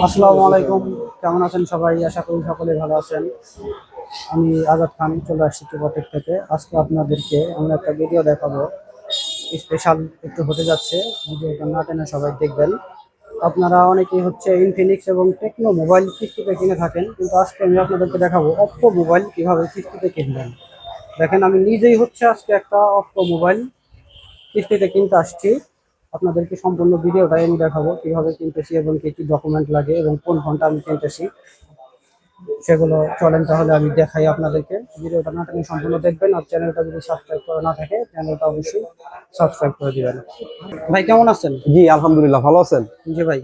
আসসালামু আলাইকুম। কেমন আছেন সবাই? আশা করি সকলে ভালো আছেন। আমি আজাদ খান চলে আসছি টিকটক থেকে। আজকে আপনাদেরকে আমরা একটা ভিডিও দেখাবো, স্পেশাল একটু হতে যাচ্ছে। ভিডিওটা না টেনে সবাই দেখবেন। আপনারা অনেকেই হচ্ছে ইনফিনিক্স এবং টেকনো মোবাইল কিস্তিতে কিনে থাকেন, কিন্তু আজকে আমি আপনাদেরকে দেখাবো অপ্পো মোবাইল কিভাবে কিস্তিতে কিনবেন। দেখেন, আমি নিজেই হচ্ছে আজকে একটা অপ্পো মোবাইল কিস্তিতে কিনতে আসছি। আপনাদেরকে সম্পূর্ণ ভিডিওটাই আমি দেখাবো কিভাবে কিনতেছি এবং কি কি ডকুমেন্ট লাগে এবং কোন ফোনটা আমি কিনতেছি, সেগুলো চলেন তাহলে আমি দেখাই আপনাদেরকে। ভিডিওটা না টেনে সম্পূর্ণ দেখবেন, আর চ্যানেলটা যদি সাবস্ক্রাইব করা না থাকে চ্যানেলটা অবশ্যই সাবস্ক্রাইব করে দিবেন। ভাই কেমন আছেন? জি আলহামদুলিল্লাহ, ভালো আছেন? জি ভাই,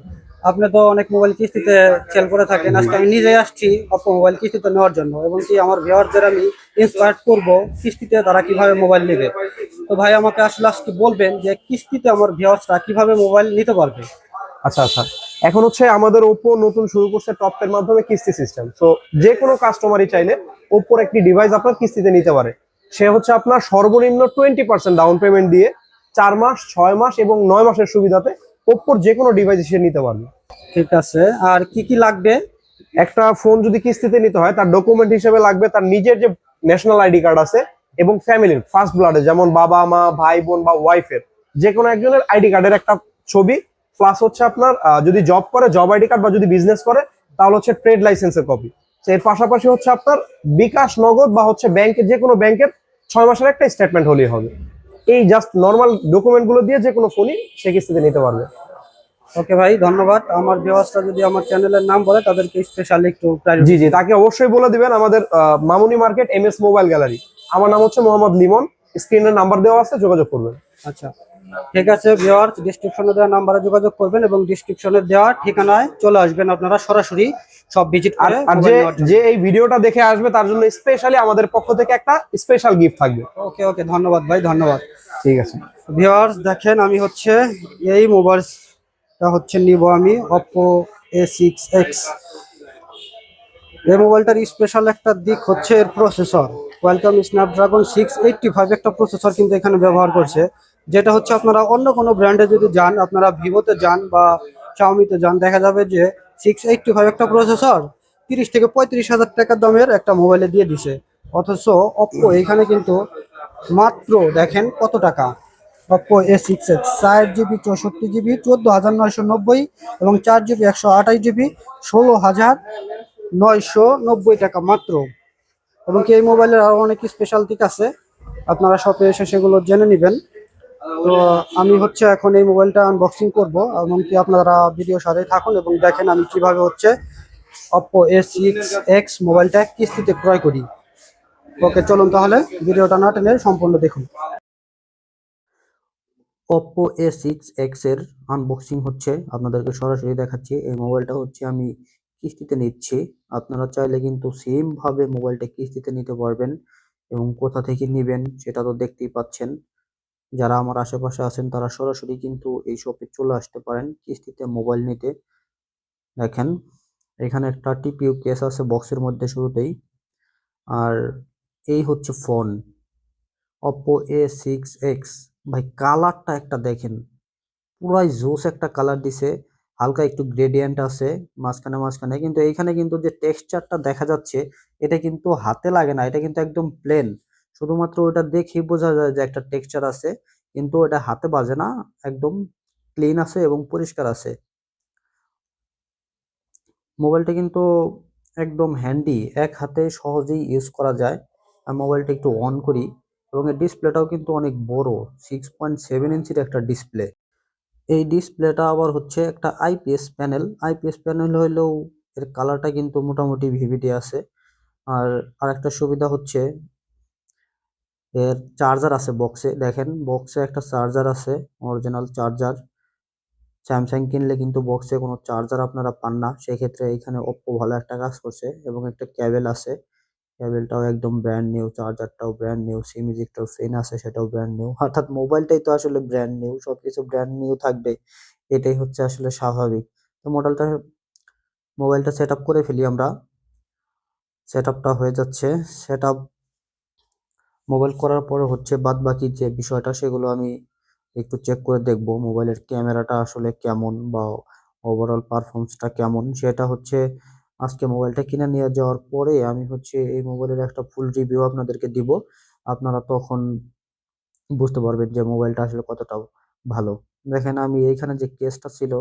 আপনি তো অনেক মোবাইল কিস্তিতে সেল করে থাকেন। জি। আজকে আমি নিজেই আসছি অপ্পো মোবাইল কিস্তিতে নেওয়ার জন্য, এবং কি আমার ভিউয়ারদের আমি ইন্সপায়ার করব কিস্তিতে তারা কিভাবে মোবাইল নেবে। তো ভাই আমাকে আসলে আজকে বলবেন যে কিস্তিতে আমার ভিউয়ার্সরা কিভাবে মোবাইল নিতে পারবে। আচ্ছা আচ্ছা, এখন হচ্ছে আমাদের ওপো নতুন শুরু করছে টপের মাধ্যমে কিস্তি সিস্টেম। তো যে কোনো কাস্টমারই চাইলে ওপোর একটি ডিভাইস আপনার কিস্তিতে নিতে পারে। সে হচ্ছে আপনার সর্বনিম্ন 20% ডাউন পেমেন্ট দিয়ে 4 মাস, 6 মাস এবং 9 মাসের সুবিধাতে ওপোর যে কোনো ডিভাইস সে নিতে পারবে। ঠিক আছে, আর কি কি লাগবে? একটা ফোন যদি কিস্তিতে নিতে হয়, তার ডকুমেন্ট হিসেবে লাগবে তার নিজের যে ন্যাশনাল আইডি কার্ড আছে, এবং ফ্যামিলির ফার্স্ট ব্লাডে যেমন বাবা মা ভাই বোন বা ওয়াইফের যে কোনো একজনের আইডি কার্ডের একটা ছবি, প্লাস হচ্ছে আপনার যদি জব করে জব আইডি কার্ড, বা যদি বিজনেস করে তাহলে হচ্ছে ট্রেড লাইসেন্সের কপি। এর পাশাপাশি হচ্ছে আপনার বিকাশ নগদ বা হচ্ছে ব্যাংকের যে কোনো ব্যাংকের 6 মাসের একটা স্টেটমেন্ট হলেই হবে। এই জাস্ট নর্মাল ডকুমেন্ট গুলো দিয়ে যে কোনো ফোনই সে কিস্তিতে নিতে পারবে। ওকে ভাই, ধন্যবাদ। আমার ভিউয়ার্সরা যদি আমার চ্যানেলের নাম বলে তাদেরকে স্পেশালি একটু জি প্রায়োরিটি জি, দিন। তাকে অবশ্যই বলে দিবেন আমাদের মামুনি মার্কেট MS মোবাইল গ্যালারি। আমার নাম হচ্ছে মোহাম্মদ লিমন। স্ক্রিনের নাম্বার দেওয়া আছে, যোগাযোগ করবেন। আচ্ছা, ঠিক আছে ভিউয়ার্স, ডিসক্রিপশনে দেওয়া নাম্বারে যোগাযোগ করবেন এবং ডিসক্রিপশনে দেওয়া ঠিকানায় চলে আসবেন আপনারা সরাসরি সব ভিজিট আর করে আর মোবাইল যে নেওয়ার জন্য। যে এই ভিডিওটা দেখে আসবে তার জন্য স্পেশালি আমাদের পক্ষ থেকে একটা স্পেশাল গিফট থাকবে। ওকে ওকে, ধন্যবাদ ভাই, ধন্যবাদ। ঠিক আছে। ভিউয়ার্স দেখেন, আমি হচ্ছে এই মোবাইলটা হচ্ছে নিব আমি, Oppo A6X। এই মোবাইলটার স্পেশাল একটা দিক হচ্ছে এর প্রসেসর। কোয়ালকম স্ন্যাপড্রাগন 685 একটা প্রসেসর কিন্তু এখানে ব্যবহার করছে, যেটা হচ্ছে আপনারা অন্য কোনো ব্র্যান্ডে যদি যান, আপনারা ভিভোতে যান বা শাওমিতে যান, দেখা যাবে যে 685 একটা প্রসেসর 30 থেকে 35 হাজার টাকা দামের একটা মোবাইলে দিয়ে দিছে। অথচ অপ্পো এখানে কিন্তু মাত্র দেখেন কত টাকা। অপ্পো A6X 4 GB 64 GB 14,990, এবং 4 GB 128 GB 16,990 টাকা মাত্র। এবং কি এই মোবাইলের আরো অনেক স্পেশাল দিক আছে, আপনারা শপে এসে সেগুলো জেনে নেবেন। তো আমি হচ্ছে এখন এই মোবাইলটা আনবক্সিং করব, এমনকি আপনারা ভিডিও সাথে থাকুন এবং দেখেন আমি কিভাবে হচ্ছে Oppo A6X মোবাইলটা কিস্তিতে ক্রয় করি। ওকে চলুন তাহলে ভিডিওটা না টেনে সম্পূর্ণ দেখুন। Oppo A6X এর আনবক্সিং হচ্ছে, আপনাদেরকে সরাসরি দেখাচ্ছি। এই মোবাইলটা হচ্ছে আমি কিস্তিতে নিচ্ছি। আপনারা চাইলে কিন্তু সেম ভাবে মোবাইলটা কিস্তিতে নিতে পারবেন, এবং কোথা থেকে নেবেন সেটা তো দেখতেই পাচ্ছেন। যারা আমার আশেপাশে আছেন তারা সরাসরি কিন্তু এই শপে চলে আসতে পারেন কিস্তিতে মোবাইল নিতে। দেখেন, এখানে একটা টিপিইউ কেস আছে বক্সের মধ্যে শুরুতেই। আর এই হচ্ছে ফোন Oppo A6X। ভাই কালারটা একটা দেখেন, পুরাই জোস একটা কালার দিছে। হালকা একটু গ্রেডিয়েন্ট আছে মাঝখানে মাঝখানে, কিন্তু এইখানে কিন্তু যে টেক্সচারটা দেখা যাচ্ছে এটা কিন্তু হাতে লাগে না, এটা কিন্তু একদম প্লেন। শুধুমাত্র ওটা দেখেই বোঝা যায় যে একটা টেক্সচার আছে, কিন্তু এটা হাতে বাজে না। একদম ক্লিন আছে এবং পরিষ্কার আছে। মোবাইলটা কিন্তু একদম হ্যান্ডি, এক হাতে সহজেই ইউজ করা যায়। আমি মোবাইলটা একটু অন করি, এবং এর ডিসপ্লেটাও কিন্তু অনেক বড়, 6.7 ইঞ্চির একটা ডিসপ্লে। এই ডিসপ্লেটা আবার হচ্ছে একটা আইপিএস প্যানেল হইলেও এর কালারটা কিন্তু মোটামুটি ভিভিডি আছে। আর আরেকটা সুবিধা হচ্ছে এর চার্জার আছে বক্সে। দেখেন বক্সে একটা চার্জার আছে, অরিজিনাল চার্জার। স্যামসাং কিনলে কিন্তু বক্সে কোনো চার্জার আপনারা পান না, সেক্ষেত্রে এখানে ওপ্পো ভালো একটা কাজ করছে। এবং একটা কেবল আছে, কেবলটাও একদম ব্র্যান্ড নিউ, চার্জারটাও brand new, sim ejector pin আছে সেটাও ব্র্যান্ড নিউ। অর্থাৎ মোবাইলটাই তো আসলে ব্র্যান্ড নিউ, সবকিছু ব্র্যান্ড নিউ থাকবে, এটাই হচ্ছে আসলে স্বাভাবিক। তো মোবাইলটা সেট আপ করে ফেলি আমরা। সেট আপটা হয়ে যাচ্ছে। সেট আপ মোবাইল করার পরে হচ্ছে বাদ বাকি যে বিষয়টা সেগুলো আমি একটু চেক করে দেখবো মোবাইলের ক্যামেরাটা আসলে কেমন, বা ওভারঅল পারফরমেন্সটা কেমন সেটা হচ্ছে আজকে মোবাইলটা কিনে নিয়ে যাওয়ার পরে আমি হচ্ছে এই মোবাইলের একটা ফুল রিভিউ আপনাদেরকে দিব। আপনারা তখন বুঝতে পারবেন যে মোবাইলটা আসলে কতটা ভালো। দেখেন আমি এইখানে যে কেসটা ছিল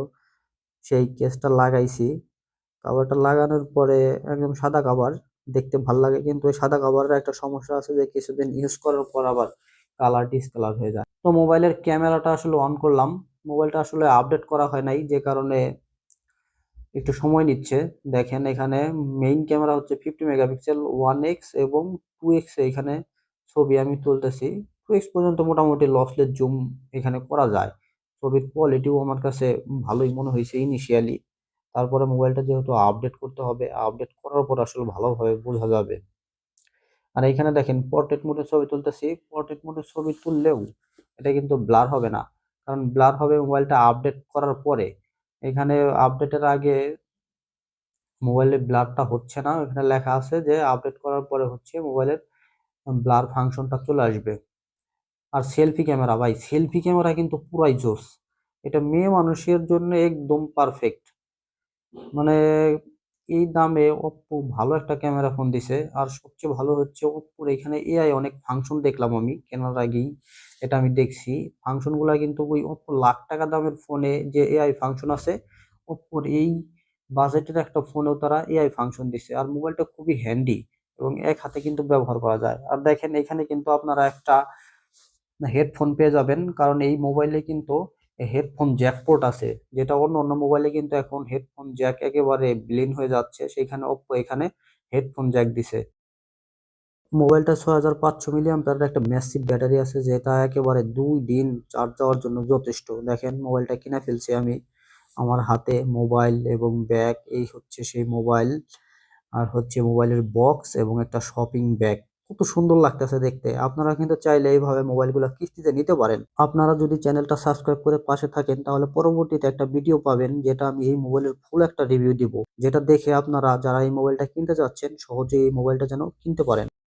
সেই কেসটা লাগাইছি। কভারটা লাগানোর পরে একদম সাদা কভার, দেখতে ভাল লাগে, কিন্তু ওই সাদা কভারের একটা সমস্যা আছে যে কিছুদিন ইউজ করার পর আবার কালার ডিসকালার হয়ে যায়। তো মোবাইলের ক্যামেরাটা আসলে অন করলাম, মোবাইলটা আসলে আপডেট করা হয় নাই যে কারণে একটু সময় নিচ্ছে। দেখেন এখানে মেইন ক্যামেরা হচ্ছে 50 মেগাপিক্সেল 1x এবং 2x এখানে ছবি আমি তুলতেছি। 2x পর্যন্ত মোটামুটি লসলেস জুম এখানে করা যায়। ছবির কোয়ালিটিও আমার কাছে ভালোই মনে হয়েছে ইনিশিয়ালি। তারপরে মোবাইলটা যেহেতু আপডেট করতে হবে, আপডেট করার পর আসলে ভালোভাবে বোঝা যাবে। আর এখানে দেখেন পোর্ট্রেট মোডে ছবি তুলতেছি, পোর্ট্রেট মোডে ছবি তুললেও এটা কিন্তু ব্লার হবে না, কারণ ব্লার হবে মোবাইলটা আপডেট করার পরে। এখানে আপডেটের আগে মোবাইলে ব্লারটা হচ্ছে না, এখানে লেখা আছে যে আপডেট করার পরে হচ্ছে মোবাইলের ব্লার ফাংশনটা চলে আসবে। আর সেলফি ক্যামেরা, ভাই সেলফি ক্যামেরা কিন্তু পুরাই জোস, এটা মেয়ে মানুষের জন্য একদম পারফেক্ট। মানে এই দামে ওপ্পো ভালো একটা ক্যামেরা ফোন দিছে। আর সবচেয়ে ভালো হচ্ছে ওপ্পোর এখানে এআই অনেক ফাংশন দেখলাম আমি কেনার আগেই, এটা আমি দেখছি ফাংশনগুলা কিন্তু ওই ওপ্পো লাখ টাকা দামের ফোনে যে এআই ফাংশন আছে, ওপ্পোর এই বাজেটের একটা ফোনেও তারা এআই ফাংশন দিছে। আর মোবাইলটা খুবই হ্যান্ডি এবং এক হাতে কিন্তু ব্যবহার করা যায়। আর দেখেন এখানে কিন্তু আপনারা একটা হেডফোন পেয়ে যাবেন, কারণ এই মোবাইলে কিন্তু হেডফোন জ্যাক পোর্ট আছে, যেটা অন্য অন্য মোবাইলে কিন্তু এখন হেডফোন জ্যাক একেবারে বিলীন হয়ে যাচ্ছে, সেখানে ওপ্পো এখানে হেডফোন জ্যাক দিছে। মোবাইলটা 6500 মিলি অ্যাম্পিয়ারের একটা ম্যাসিভ ব্যাটারি আছে, যেটা একেবারে 2 দিন চার্জ দেওয়ার জন্য যথেষ্ট। দেখেন মোবাইলটা কিনে ফেলছি আমি, আমার হাতে মোবাইল এবং ব্যাগ, এই হচ্ছে সেই মোবাইল। আর হচ্ছে মোবাইলের বক্স এবং একটা শপিং ব্যাগ, কত সুন্দর লাগতেছে দেখতে। আপনারা কিন্তু চাইলে এইভাবে মোবাইলগুলো কিস্তিতে নিতে পারেন। আপনারা যদি চ্যানেলটা সাবস্ক্রাইব করে পাশে থাকেন তাহলে পরবর্তীতে একটা ভিডিও পাবেন, যেটা আমি এই মোবাইলের ফুল একটা রিভিউ দিব, যেটা দেখে আপনারা যারা এই মোবাইলটা কিনতে চাচ্ছেন সহজেই এই মোবাইলটা যেন কিনতে পারেন।